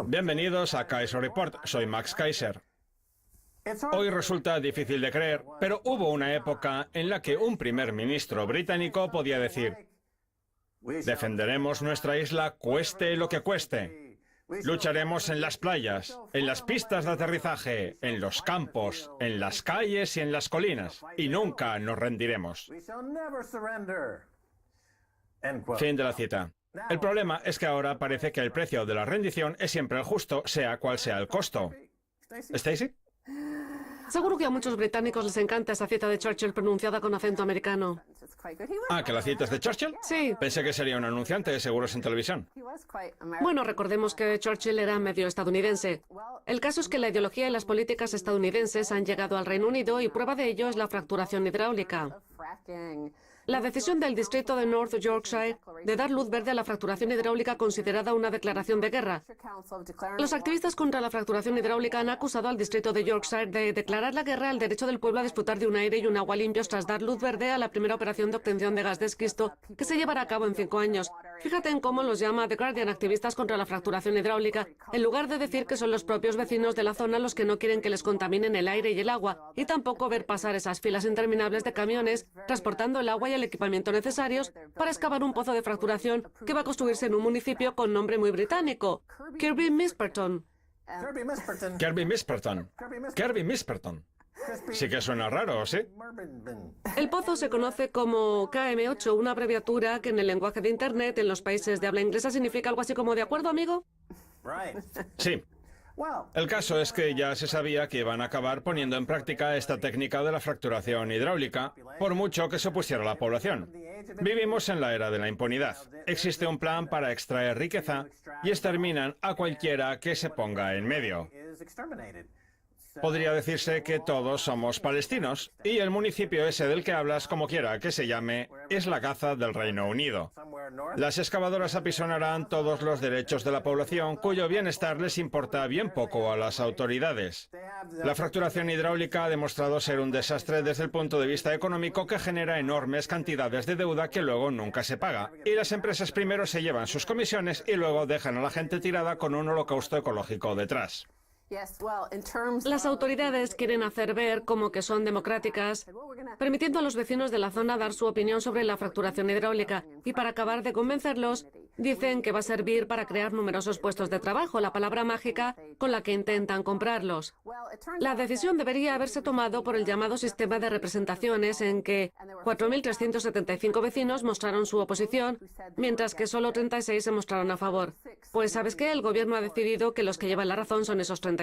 Bienvenidos a Kaiser Report, soy Max Kaiser. Hoy resulta difícil de creer, pero hubo una época en la que un primer ministro británico podía decir: defenderemos nuestra isla cueste lo que cueste. Lucharemos en las playas, en las pistas de aterrizaje, en los campos, en las calles y en las colinas, y nunca nos rendiremos. Fin de la cita. El problema es que ahora parece que el precio de la rendición es siempre el justo, sea cual sea el costo. ¿Stacy? Seguro que a muchos británicos les encanta esa cita de Churchill pronunciada con acento americano. Ah, ¿que la cita es de Churchill? Sí. Pensé que sería un anunciante de seguros en televisión. Bueno, recordemos que Churchill era medio estadounidense. El caso es que la ideología y las políticas estadounidenses han llegado al Reino Unido y prueba de ello es la fracturación hidráulica. La decisión del distrito de North Yorkshire de dar luz verde a la fracturación hidráulica considerada una declaración de guerra. Los activistas contra la fracturación hidráulica han acusado al distrito de Yorkshire de declarar la guerra al derecho del pueblo a disfrutar de un aire y un agua limpios tras dar luz verde a la primera operación de obtención de gas de esquisto que se llevará a cabo en 5 años. Fíjate en cómo los llama The Guardian activistas contra la fracturación hidráulica, en lugar de decir que son los propios vecinos de la zona los que no quieren que les contaminen el aire y el agua, y tampoco ver pasar esas filas interminables de camiones transportando el agua y el equipamiento necesarios para excavar un pozo de fracturación que va a construirse en un municipio con nombre muy británico, Kirby Misperton. Kirby Misperton. Kirby Misperton. Sí que suena raro, ¿sí? El pozo se conoce como KM8, una abreviatura que en el lenguaje de Internet en los países de habla inglesa significa algo así como ¿de acuerdo, amigo? Sí. El caso es que ya se sabía que iban a acabar poniendo en práctica esta técnica de la fracturación hidráulica, por mucho que se opusiera la población. Vivimos en la era de la impunidad. Existe un plan para extraer riqueza y exterminan a cualquiera que se ponga en medio. Podría decirse que todos somos palestinos, y el municipio ese del que hablas, como quiera que se llame, es la Gaza del Reino Unido. Las excavadoras apisonarán todos los derechos de la población, cuyo bienestar les importa bien poco a las autoridades. La fracturación hidráulica ha demostrado ser un desastre desde el punto de vista económico, que genera enormes cantidades de deuda que luego nunca se paga. Y las empresas primero se llevan sus comisiones y luego dejan a la gente tirada con un holocausto ecológico detrás. Las autoridades quieren hacer ver como que son democráticas, permitiendo a los vecinos de la zona dar su opinión sobre la fracturación hidráulica, y para acabar de convencerlos, dicen que va a servir para crear numerosos puestos de trabajo, la palabra mágica con la que intentan comprarlos. La decisión debería haberse tomado por el llamado sistema de representaciones, en que 4.375 vecinos mostraron su oposición, mientras que solo 36 se mostraron a favor. Pues ¿sabes qué? El gobierno ha decidido que los que llevan la razón son esos 36.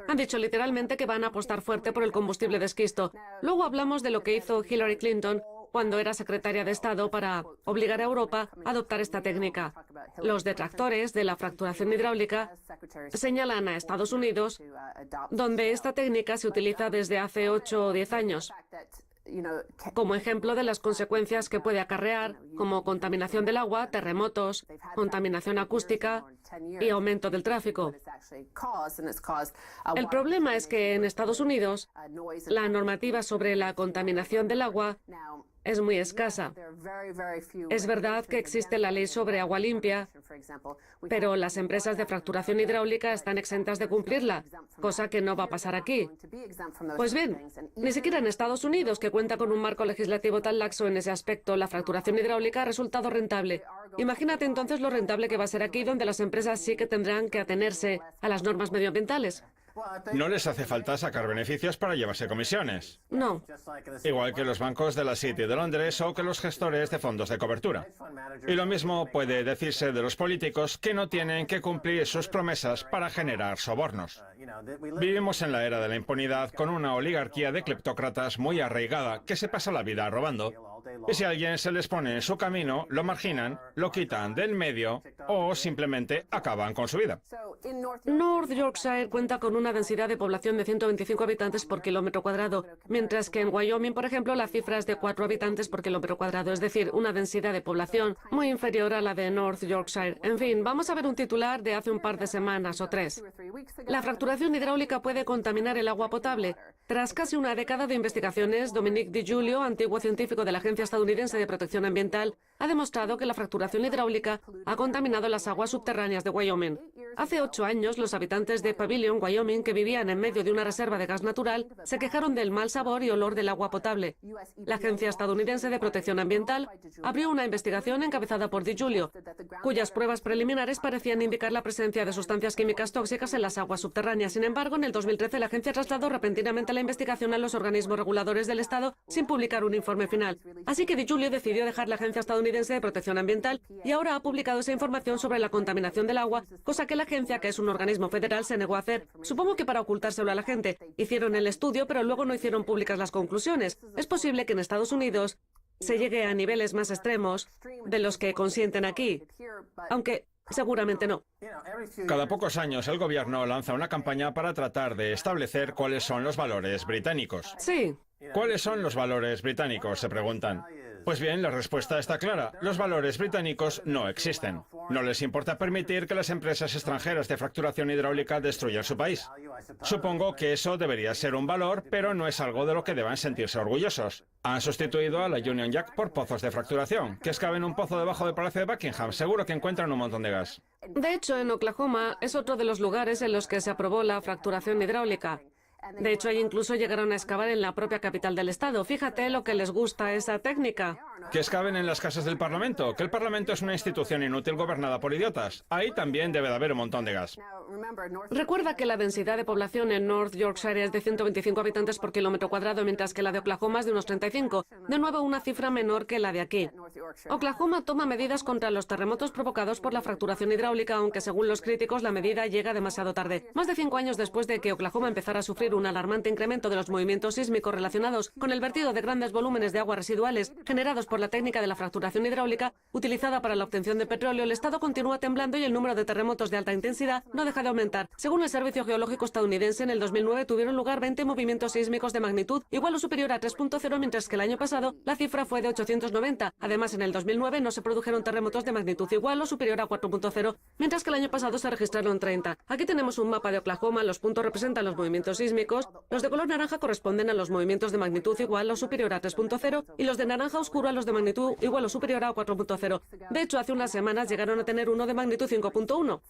Han dicho literalmente que van a apostar fuerte por el combustible de esquisto. Luego hablamos de lo que hizo Hillary Clinton cuando era secretaria de Estado para obligar a Europa a adoptar esta técnica. Los detractores de la fracturación hidráulica señalan a Estados Unidos, donde esta técnica se utiliza desde hace 8 o 10 años, como ejemplo de las consecuencias que puede acarrear, como contaminación del agua, terremotos, contaminación acústica y aumento del tráfico. El problema es que en Estados Unidos, la normativa sobre la contaminación del agua es muy escasa. Es verdad que existe la ley sobre agua limpia, pero las empresas de fracturación hidráulica están exentas de cumplirla, cosa que no va a pasar aquí. Pues bien, ni siquiera en Estados Unidos, que cuenta con un marco legislativo tan laxo en ese aspecto, la fracturación hidráulica ha resultado rentable. Imagínate entonces lo rentable que va a ser aquí, donde las empresas sí que tendrán que atenerse a las normas medioambientales. No les hace falta sacar beneficios para llevarse comisiones. No. Igual que los bancos de la City de Londres o que los gestores de fondos de cobertura. Y lo mismo puede decirse de los políticos, que no tienen que cumplir sus promesas para generar sobornos. Vivimos en la era de la impunidad, con una oligarquía de cleptócratas muy arraigada que se pasa la vida robando, Y si a alguien se les pone en su camino, lo marginan, lo quitan de en medio o simplemente acaban con su vida. North Yorkshire cuenta con una densidad de población de 125 habitantes por kilómetro cuadrado, mientras que en Wyoming, por ejemplo, la cifra es de 4 habitantes por kilómetro cuadrado, es decir, una densidad de población muy inferior a la de North Yorkshire. En fin, vamos a ver un titular de hace un par de semanas o 3. La fracturación hidráulica puede contaminar el agua potable. Tras casi una década de investigaciones, Dominic DiGiulio, antiguo científico de la Agencia Estadounidense de Protección Ambiental, ha demostrado que la fracturación hidráulica ha contaminado las aguas subterráneas de Wyoming. Hace 8 años, los habitantes de Pavilion, Wyoming, que vivían en medio de una reserva de gas natural, se quejaron del mal sabor y olor del agua potable. La Agencia Estadounidense de Protección Ambiental abrió una investigación encabezada por DiGiulio, cuyas pruebas preliminares parecían indicar la presencia de sustancias químicas tóxicas en las aguas subterráneas. Sin embargo, en el 2013 la agencia trasladó repentinamente la investigación a los organismos reguladores del Estado sin publicar un informe final. Así que DiGiulio decidió dejar la Agencia Estadounidense de Protección Ambiental y ahora ha publicado esa información sobre la contaminación del agua, cosa que la agencia, que es un organismo federal, se negó a hacer. Supongo que para ocultárselo a la gente. Hicieron el estudio, pero luego no hicieron públicas las conclusiones. Es posible que en Estados Unidos se llegue a niveles más extremos de los que consienten aquí, aunque seguramente no. Cada pocos años el gobierno lanza una campaña para tratar de establecer cuáles son los valores británicos. Sí. ¿Cuáles son los valores británicos?, se preguntan. Pues bien, la respuesta está clara. Los valores británicos no existen. No les importa permitir que las empresas extranjeras de fracturación hidráulica destruyan su país. Supongo que eso debería ser un valor, pero no es algo de lo que deban sentirse orgullosos. Han sustituido a la Union Jack por pozos de fracturación, que excaven un pozo debajo del Palacio de Buckingham. Seguro que encuentran un montón de gas. De hecho, en Oklahoma es otro de los lugares en los que se aprobó la fracturación hidráulica. De hecho, ahí incluso llegaron a excavar en la propia capital del estado. Fíjate lo que les gusta esa técnica. Que excaven en las casas del Parlamento, que el Parlamento es una institución inútil gobernada por idiotas. Ahí también debe de haber un montón de gas. Recuerda que la densidad de población en North Yorkshire es de 125 habitantes por kilómetro cuadrado, mientras que la de Oklahoma es de unos 35. De nuevo, una cifra menor que la de aquí. Oklahoma toma medidas contra los terremotos provocados por la fracturación hidráulica, aunque según los críticos la medida llega demasiado tarde. Más de 5 años después de que Oklahoma empezara a sufrir un alarmante incremento de los movimientos sísmicos relacionados con el vertido de grandes volúmenes de aguas residuales generados por la técnica de la fracturación hidráulica utilizada para la obtención de petróleo, el estado continúa temblando y el número de terremotos de alta intensidad no deja de aumentar. Según el Servicio Geológico estadounidense, en el 2009 tuvieron lugar 20 movimientos sísmicos de magnitud igual o superior a 3.0, mientras que el año pasado la cifra fue de 890. Además, en el 2009 no se produjeron terremotos de magnitud igual o superior a 4.0, mientras que el año pasado se registraron 30. Aquí tenemos un mapa de Oklahoma. Los puntos representan los movimientos sísmicos. Los de color naranja corresponden a los movimientos de magnitud igual o superior a 3.0 y los de naranja oscuro a los de magnitud igual o superior a 4.0. De hecho, hace unas semanas llegaron a tener uno de magnitud 5.1.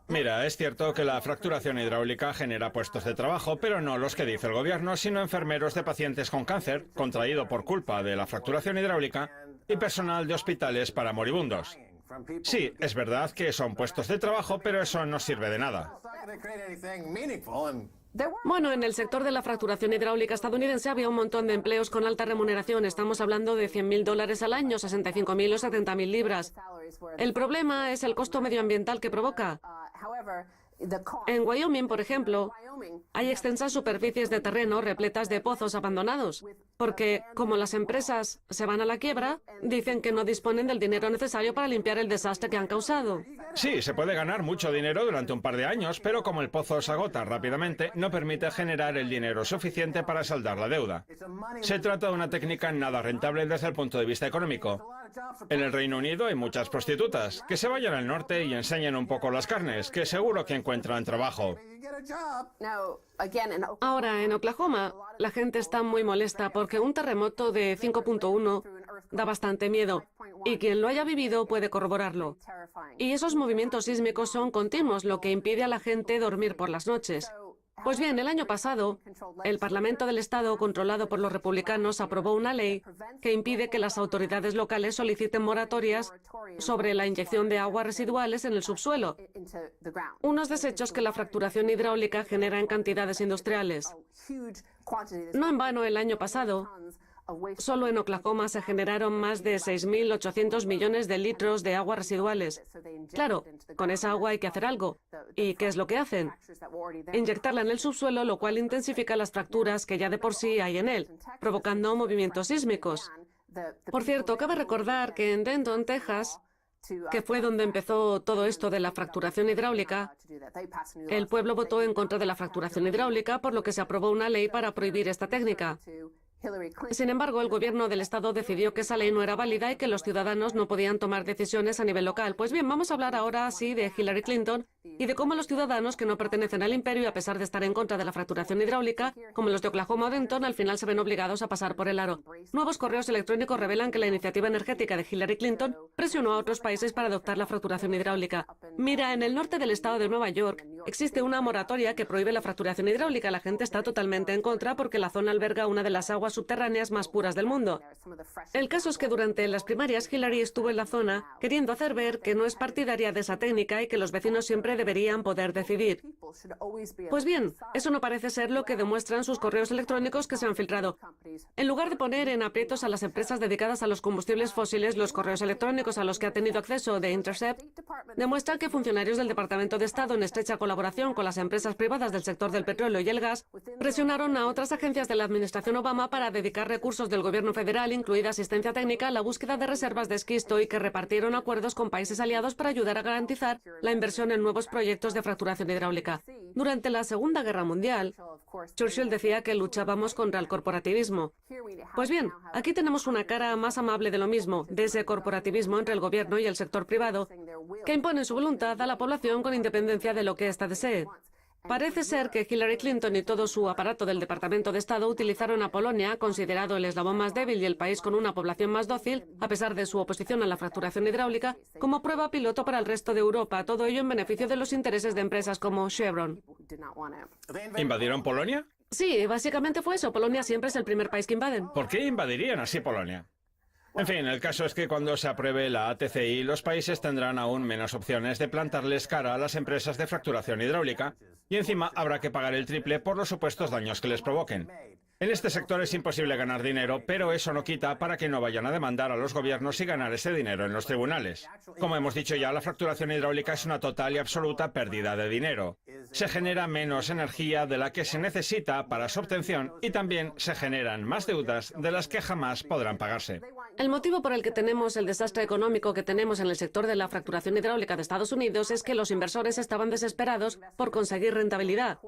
Mira, es cierto que la fracturación hidráulica genera puestos de trabajo, pero no los que dice el gobierno, sino enfermeros de pacientes con cáncer, contraído por culpa de la fracturación hidráulica, y personal de hospitales para moribundos. Sí, es verdad que son puestos de trabajo, pero eso no sirve de nada. Bueno, en el sector de la fracturación hidráulica estadounidense había un montón de empleos con alta remuneración. Estamos hablando de $100.000 al año, 65.000 o 70.000 libras. El problema es el costo medioambiental que provoca. En Wyoming, por ejemplo, hay extensas superficies de terreno repletas de pozos abandonados, porque como las empresas se van a la quiebra, dicen que no disponen del dinero necesario para limpiar el desastre que han causado. Sí, se puede ganar mucho dinero durante un par de años, pero como el pozo se agota rápidamente, no permite generar el dinero suficiente para saldar la deuda. Se trata de una técnica nada rentable desde el punto de vista económico. En el Reino Unido hay muchas prostitutas. Que se vayan al norte y enseñen un poco las carnes, que seguro que encuentran trabajo. Ahora, en Oklahoma, la gente está muy molesta porque un terremoto de 5.1 da bastante miedo. Y quien lo haya vivido puede corroborarlo. Y esos movimientos sísmicos son continuos, lo que impide a la gente dormir por las noches. Pues bien, el año pasado, el Parlamento del Estado, controlado por los republicanos, aprobó una ley que impide que las autoridades locales soliciten moratorias sobre la inyección de aguas residuales en el subsuelo, unos desechos que la fracturación hidráulica genera en cantidades industriales. No en vano, el año pasado, solo en Oklahoma se generaron más de 6.800 millones de litros de aguas residuales. Claro, con esa agua hay que hacer algo. ¿Y qué es lo que hacen? Inyectarla en el subsuelo, lo cual intensifica las fracturas que ya de por sí hay en él, provocando movimientos sísmicos. Por cierto, cabe recordar que en Denton, Texas, que fue donde empezó todo esto de la fracturación hidráulica, el pueblo votó en contra de la fracturación hidráulica, por lo que se aprobó una ley para prohibir esta técnica. Sin embargo, el gobierno del estado decidió que esa ley no era válida y que los ciudadanos no podían tomar decisiones a nivel local. Pues bien, vamos a hablar ahora sí de Hillary Clinton y de cómo los ciudadanos que no pertenecen al imperio y a pesar de estar en contra de la fracturación hidráulica, como los de Oklahoma o Denton, al final se ven obligados a pasar por el aro. Nuevos correos electrónicos revelan que la iniciativa energética de Hillary Clinton presionó a otros países para adoptar la fracturación hidráulica. Mira, en el norte del estado de Nueva York existe una moratoria que prohíbe la fracturación hidráulica. La gente está totalmente en contra porque la zona alberga una de las aguas subterráneas más puras del mundo. El caso es que durante las primarias Hillary estuvo en la zona queriendo hacer ver que no es partidaria de esa técnica y que los vecinos siempre deberían poder decidir. Pues bien, eso no parece ser lo que demuestran sus correos electrónicos que se han filtrado. En lugar de poner en aprietos a las empresas dedicadas a los combustibles fósiles, los correos electrónicos a los que ha tenido acceso The Intercept demuestran que funcionarios del Departamento de Estado, en estrecha colaboración con las empresas privadas del sector del petróleo y el gas, presionaron a otras agencias de la administración Obama para dedicar recursos del gobierno federal, incluida asistencia técnica, a la búsqueda de reservas de esquisto y que repartieron acuerdos con países aliados para ayudar a garantizar la inversión en nuevos proyectos de fracturación hidráulica. Durante la Segunda Guerra Mundial, Churchill decía que luchábamos contra el corporativismo. Pues bien, aquí tenemos una cara más amable de lo mismo, de ese corporativismo entre el gobierno y el sector privado, que impone su voluntad a la población con independencia de lo que ésta desee. Parece ser que Hillary Clinton y todo su aparato del Departamento de Estado utilizaron a Polonia, considerado el eslabón más débil y el país con una población más dócil, a pesar de su oposición a la fracturación hidráulica, como prueba piloto para el resto de Europa, todo ello en beneficio de los intereses de empresas como Chevron. ¿Invadieron Polonia? Sí, básicamente fue eso. Polonia siempre es el primer país que invaden. ¿Por qué invadirían así Polonia? En fin, el caso es que cuando se apruebe la ATCI, los países tendrán aún menos opciones de plantarles cara a las empresas de fracturación hidráulica y encima habrá que pagar el triple por los supuestos daños que les provoquen. En este sector es imposible ganar dinero, pero eso no quita para que no vayan a demandar a los gobiernos y ganar ese dinero en los tribunales. Como hemos dicho ya, la fracturación hidráulica es una total y absoluta pérdida de dinero. Se genera menos energía de la que se necesita para su obtención y también se generan más deudas de las que jamás podrán pagarse. El motivo por el que tenemos el desastre económico que tenemos en el sector de la fracturación hidráulica de Estados Unidos es que los inversores estaban desesperados por conseguir rentabilidad.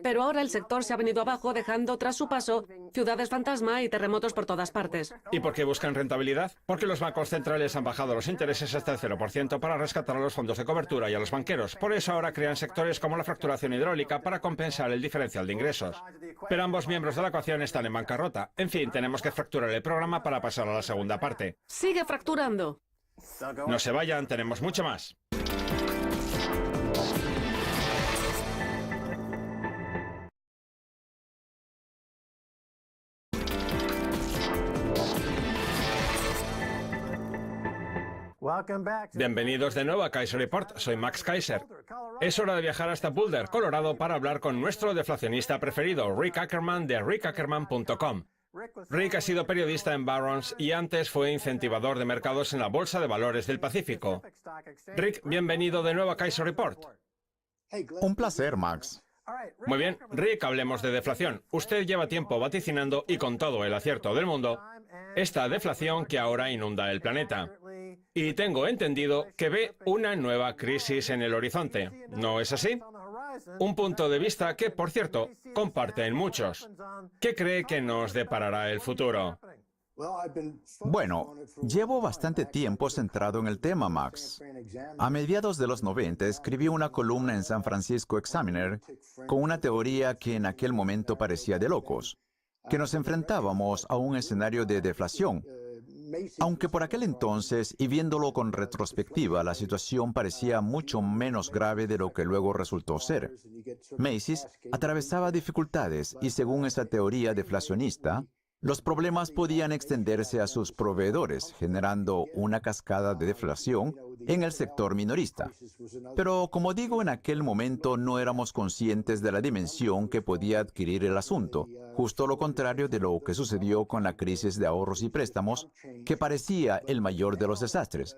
Pero ahora el sector se ha venido abajo, dejando tras su paso ciudades fantasma y terremotos por todas partes. ¿Y por qué buscan rentabilidad? Porque los bancos centrales han bajado los intereses hasta el 0% para rescatar a los fondos de cobertura y a los banqueros. Por eso ahora crean sectores como la fracturación hidráulica para compensar el diferencial de ingresos. Pero ambos miembros de la ecuación están en bancarrota. En fin, tenemos que fracturar el programa para pasar a la segunda parte. Sigue fracturando. No se vayan, tenemos mucho más. Bienvenidos de nuevo a Kaiser Report, soy Max Kaiser. Es hora de viajar hasta Boulder, Colorado, para hablar con nuestro deflacionista preferido, Rick Ackerman de rickackerman.com. Rick ha sido periodista en Barron's y antes fue incentivador de mercados en la Bolsa de Valores del Pacífico. Rick, bienvenido de nuevo a Kaiser Report. Un placer, Max. Muy bien, Rick, hablemos de deflación. Usted lleva tiempo vaticinando, y con todo el acierto del mundo, esta deflación que ahora inunda el planeta. Y tengo entendido que ve una nueva crisis en el horizonte. ¿No es así? Un punto de vista que, por cierto, comparten muchos. ¿Qué cree que nos deparará el futuro? Bueno, llevo bastante tiempo centrado en el tema, Max. A mediados de los 90 escribí una columna en San Francisco Examiner con una teoría que en aquel momento parecía de locos, que nos enfrentábamos a un escenario de deflación. Aunque por aquel entonces, y viéndolo con retrospectiva, la situación parecía mucho menos grave de lo que luego resultó ser. Macy's atravesaba dificultades y, según esa teoría deflacionista, los problemas podían extenderse a sus proveedores, generando una cascada de deflación en el sector minorista. Pero, como digo, en aquel momento no éramos conscientes de la dimensión que podía adquirir el asunto, justo lo contrario de lo que sucedió con la crisis de ahorros y préstamos, que parecía el mayor de los desastres,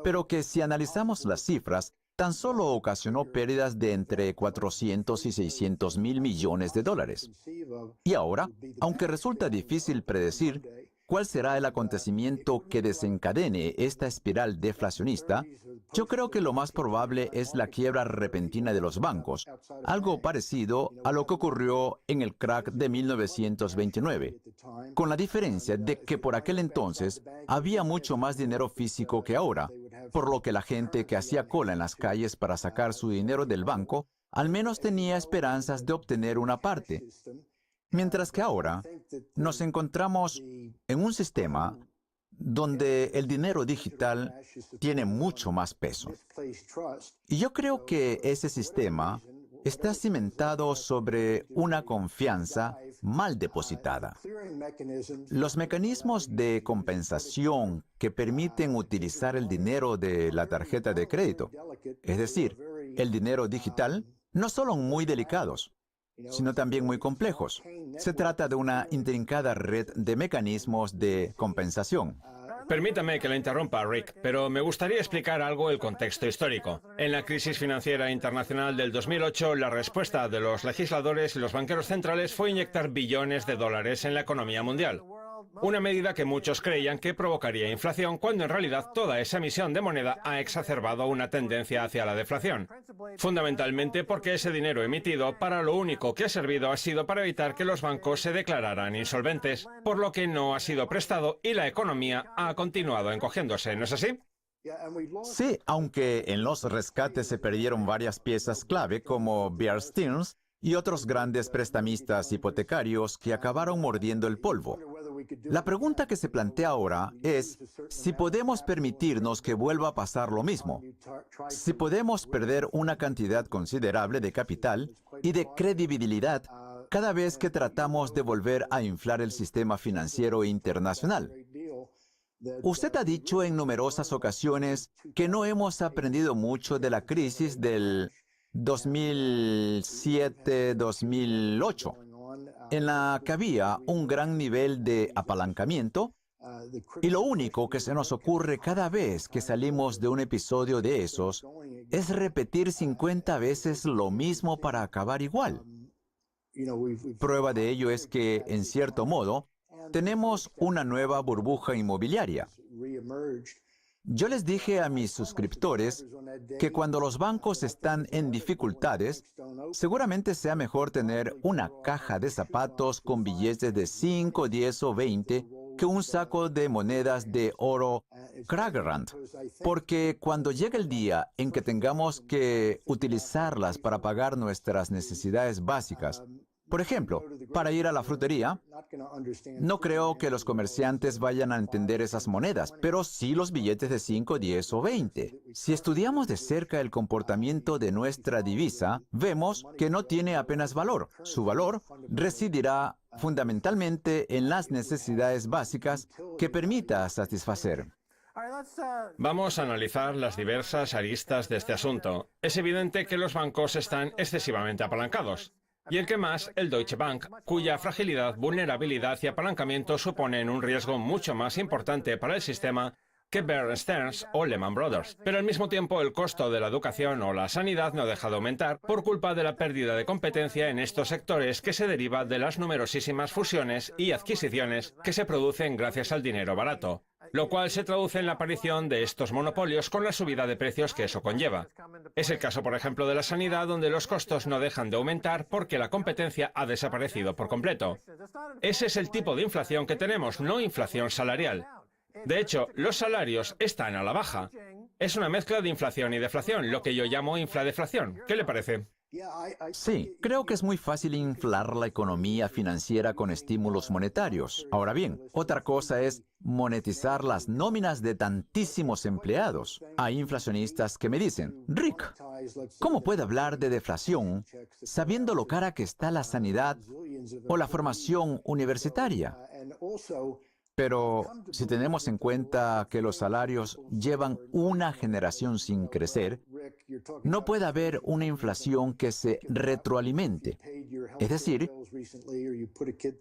pero que si analizamos las cifras, tan solo ocasionó pérdidas de entre 400 y 600 mil millones de dólares. Y ahora, aunque resulta difícil predecir cuál será el acontecimiento que desencadene esta espiral deflacionista, yo creo que lo más probable es la quiebra repentina de los bancos, algo parecido a lo que ocurrió en el crack de 1929, con la diferencia de que por aquel entonces había mucho más dinero físico que ahora, por lo que la gente que hacía cola en las calles para sacar su dinero del banco al menos tenía esperanzas de obtener una parte. Mientras que ahora nos encontramos en un sistema donde el dinero digital tiene mucho más peso. Y yo creo que ese sistema está cimentado sobre una confianza mal depositada. Los mecanismos de compensación que permiten utilizar el dinero de la tarjeta de crédito, es decir, el dinero digital, no son muy delicados, sino también muy complejos. Se trata de una intrincada red de mecanismos de compensación. Permítame que le interrumpa, Rick, pero me gustaría explicar algo el contexto histórico. En la crisis financiera internacional del 2008, la respuesta de los legisladores y los banqueros centrales fue inyectar billones de dólares en la economía mundial. Una medida que muchos creían que provocaría inflación, cuando en realidad toda esa emisión de moneda ha exacerbado una tendencia hacia la deflación. Fundamentalmente porque ese dinero emitido para lo único que ha servido ha sido para evitar que los bancos se declararan insolventes, por lo que no ha sido prestado y la economía ha continuado encogiéndose, ¿no es así? Sí, aunque en los rescates se perdieron varias piezas clave como Bear Stearns y otros grandes prestamistas hipotecarios que acabaron mordiendo el polvo. La pregunta que se plantea ahora es si podemos permitirnos que vuelva a pasar lo mismo. Si podemos perder una cantidad considerable de capital y de credibilidad cada vez que tratamos de volver a inflar el sistema financiero internacional. Usted ha dicho en numerosas ocasiones que no hemos aprendido mucho de la crisis del 2007-2008. En la que había un gran nivel de apalancamiento, y lo único que se nos ocurre cada vez que salimos de un episodio de esos es repetir 50 veces lo mismo para acabar igual. Prueba de ello es que, en cierto modo, tenemos una nueva burbuja inmobiliaria. Yo les dije a mis suscriptores que cuando los bancos están en dificultades, seguramente sea mejor tener una caja de zapatos con billetes de 5, 10 o 20 que un saco de monedas de oro Kragerrand. Porque cuando llegue el día en que tengamos que utilizarlas para pagar nuestras necesidades básicas, por ejemplo, para ir a la frutería, no creo que los comerciantes vayan a entender esas monedas, pero sí los billetes de 5, 10 o 20. Si estudiamos de cerca el comportamiento de nuestra divisa, vemos que no tiene apenas valor. Su valor residirá fundamentalmente en las necesidades básicas que permita satisfacer. Vamos a analizar las diversas aristas de este asunto. Es evidente que los bancos están excesivamente apalancados. Y el que más, el Deutsche Bank, cuya fragilidad, vulnerabilidad y apalancamiento suponen un riesgo mucho más importante para el sistema que Bear Stearns o Lehman Brothers. Pero al mismo tiempo el costo de la educación o la sanidad no deja de aumentar por culpa de la pérdida de competencia en estos sectores que se deriva de las numerosísimas fusiones y adquisiciones que se producen gracias al dinero barato, lo cual se traduce en la aparición de estos monopolios con la subida de precios que eso conlleva. Es el caso, por ejemplo, de la sanidad, donde los costos no dejan de aumentar porque la competencia ha desaparecido por completo. Ese es el tipo de inflación que tenemos, no inflación salarial. De hecho, los salarios están a la baja. Es una mezcla de inflación y deflación, lo que yo llamo infladeflación. ¿Qué le parece? Sí, creo que es muy fácil inflar la economía financiera con estímulos monetarios. Ahora bien, otra cosa es monetizar las nóminas de tantísimos empleados. Hay inflacionistas que me dicen, Rick, ¿cómo puede hablar de deflación sabiendo lo cara que está la sanidad o la formación universitaria? Pero si tenemos en cuenta que los salarios llevan una generación sin crecer, no puede haber una inflación que se retroalimente. Es decir,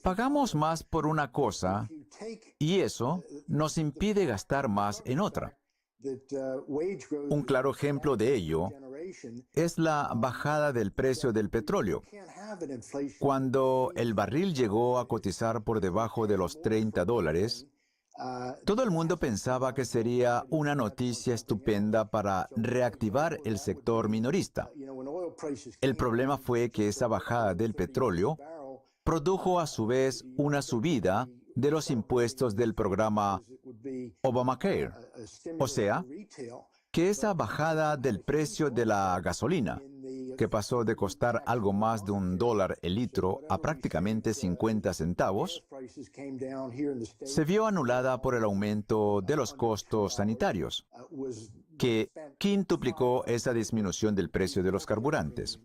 pagamos más por una cosa y eso nos impide gastar más en otra. Un claro ejemplo de ello es la bajada del precio del petróleo. Cuando el barril llegó a cotizar por debajo de los $30, Todo el mundo pensaba que sería una noticia estupenda para reactivar el sector minorista. El problema fue que esa bajada del petróleo produjo a su vez una subida de los impuestos del programa Obamacare. O sea, que esa bajada del precio de la gasolina, que pasó de costar algo más de $1 el litro a prácticamente 50 centavos, se vio anulada por el aumento de los costos sanitarios, que quintuplicó esa disminución del precio de los carburantes.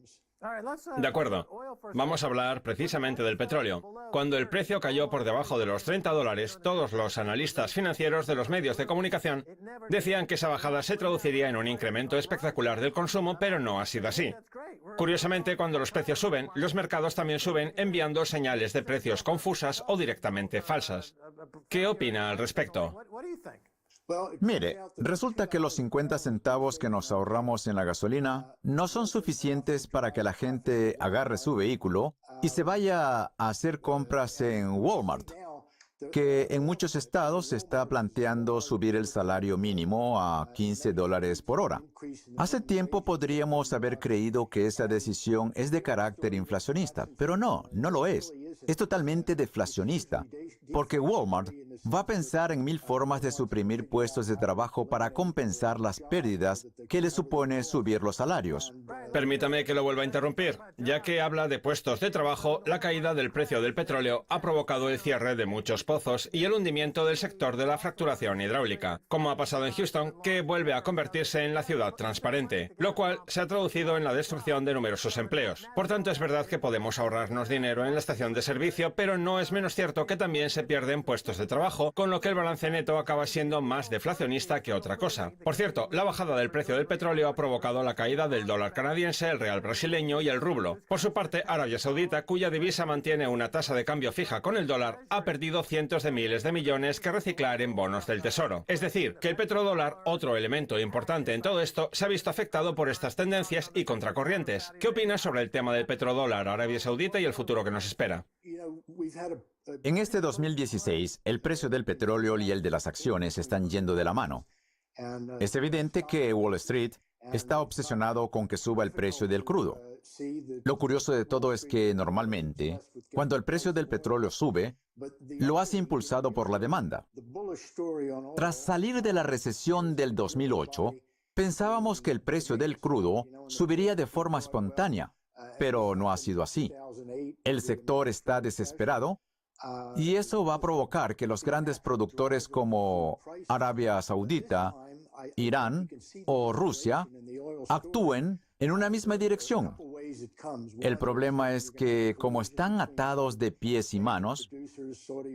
De acuerdo. Vamos a hablar precisamente del petróleo. Cuando el precio cayó por debajo de los $30, todos los analistas financieros de los medios de comunicación decían que esa bajada se traduciría en un incremento espectacular del consumo, pero no ha sido así. Curiosamente, cuando los precios suben, los mercados también suben enviando señales de precios confusas o directamente falsas. ¿Qué opina al respecto? Mire, resulta que los 50 centavos que nos ahorramos en la gasolina no son suficientes para que la gente agarre su vehículo y se vaya a hacer compras en Walmart, que en muchos estados se está planteando subir el salario mínimo a $15 por hora. Hace tiempo podríamos haber creído que esa decisión es de carácter inflacionista, pero no lo es. Es totalmente deflacionista, porque Walmart va a pensar en 1000 formas de suprimir puestos de trabajo para compensar las pérdidas que le supone subir los salarios. Permítame que lo vuelva a interrumpir. Ya que habla de puestos de trabajo, la caída del precio del petróleo ha provocado el cierre de muchos pozos y el hundimiento del sector de la fracturación hidráulica, como ha pasado en Houston, que vuelve a convertirse en la ciudad transparente, lo cual se ha traducido en la destrucción de numerosos empleos. Por tanto, es verdad que podemos ahorrarnos dinero en la estación de servicio, pero no es menos cierto que también se pierden puestos de trabajo, con lo que el balance neto acaba siendo más deflacionista que otra cosa. Por cierto, la bajada del precio del petróleo ha provocado la caída del dólar canadiense, el real brasileño y el rublo. Por su parte, Arabia Saudita, cuya divisa mantiene una tasa de cambio fija con el dólar, ha perdido cientos de miles de millones que reciclar en bonos del tesoro. Es decir, que el petrodólar, otro elemento importante en todo esto, se ha visto afectado por estas tendencias y contracorrientes. ¿Qué opinas sobre el tema del petrodólar, Arabia Saudita y el futuro que nos espera? En este 2016, el precio del petróleo y el de las acciones están yendo de la mano. Es evidente que Wall Street está obsesionado con que suba el precio del crudo. Lo curioso de todo es que normalmente, cuando el precio del petróleo sube, lo hace impulsado por la demanda. Tras salir de la recesión del 2008, pensábamos que el precio del crudo subiría de forma espontánea, pero no ha sido así. El sector está desesperado y eso va a provocar que los grandes productores como Arabia Saudita, Irán o Rusia actúen en una misma dirección. El problema es que, como están atados de pies y manos,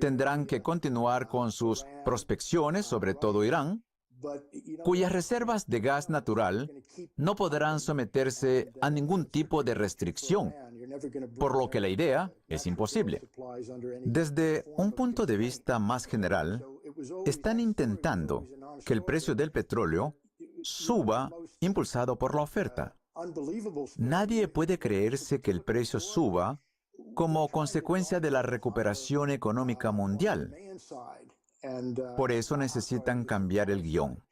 tendrán que continuar con sus prospecciones, sobre todo Irán, cuyas reservas de gas natural no podrán someterse a ningún tipo de restricción, por lo que la idea es imposible. Desde un punto de vista más general, están intentando que el precio del petróleo suba impulsado por la oferta. Nadie puede creerse que el precio suba como consecuencia de la recuperación económica mundial. Por eso necesitan cambiar el guión.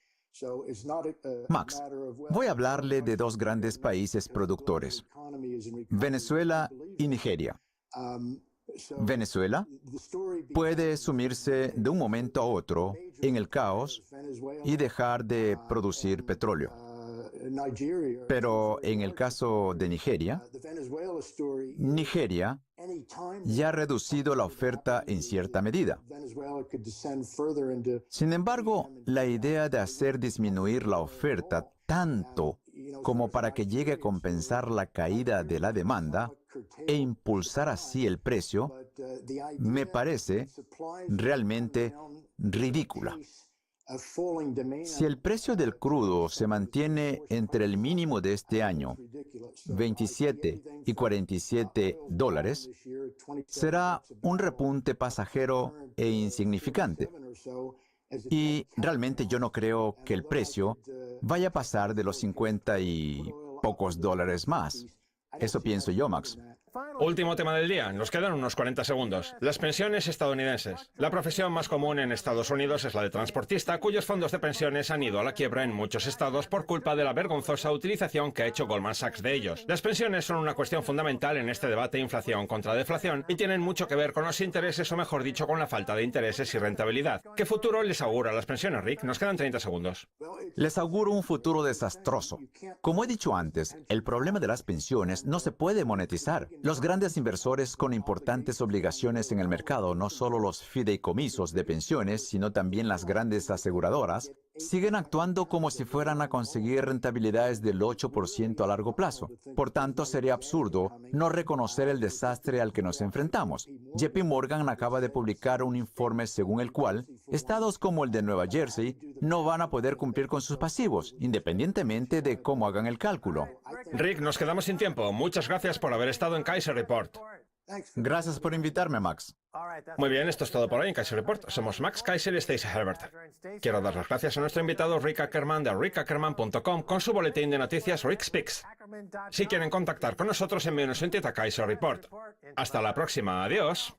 Max, voy a hablarle de dos grandes países productores, Venezuela y Nigeria. Venezuela puede sumirse de un momento a otro en el caos y dejar de producir petróleo. Pero en el caso de Nigeria, Nigeria ya ha reducido la oferta en cierta medida. Sin embargo, la idea de hacer disminuir la oferta tanto como para que llegue a compensar la caída de la demanda e impulsar así el precio, me parece realmente ridícula. Si el precio del crudo se mantiene entre el mínimo de este año, 27 y 47 dólares, será un repunte pasajero e insignificante. Y realmente yo no creo que el precio vaya a pasar de los 50 y pocos dólares más. Eso pienso yo, Max. Último tema del día, nos quedan unos 40 segundos. Las pensiones estadounidenses. La profesión más común en Estados Unidos es la de transportista, cuyos fondos de pensiones han ido a la quiebra en muchos estados por culpa de la vergonzosa utilización que ha hecho Goldman Sachs de ellos. Las pensiones son una cuestión fundamental en este debate inflación contra deflación y tienen mucho que ver con los intereses, o mejor dicho, con la falta de intereses y rentabilidad. ¿Qué futuro les augura a las pensiones, Rick? Nos quedan 30 segundos. Les auguro un futuro desastroso. Como he dicho antes, el problema de las pensiones no se puede monetizar. Los grandes inversores con importantes obligaciones en el mercado, no solo los fideicomisos de pensiones, sino también las grandes aseguradoras, siguen actuando como si fueran a conseguir rentabilidades del 8% a largo plazo. Por tanto, sería absurdo no reconocer el desastre al que nos enfrentamos. JP Morgan acaba de publicar un informe según el cual estados como el de Nueva Jersey no van a poder cumplir con sus pasivos, independientemente de cómo hagan el cálculo. Rick, nos quedamos sin tiempo. Muchas gracias por haber estado en Kaiser Report. Gracias por invitarme, Max. Muy bien, esto es todo por hoy en Kaiser Report. Somos Max Kaiser y Stacey Herbert. Quiero dar las gracias a nuestro invitado Rick Ackerman de rickackerman.com con su boletín de noticias Rick Speaks. Si quieren contactar con nosotros, envíenos un tweet a Kaiser Report. Hasta la próxima. Adiós.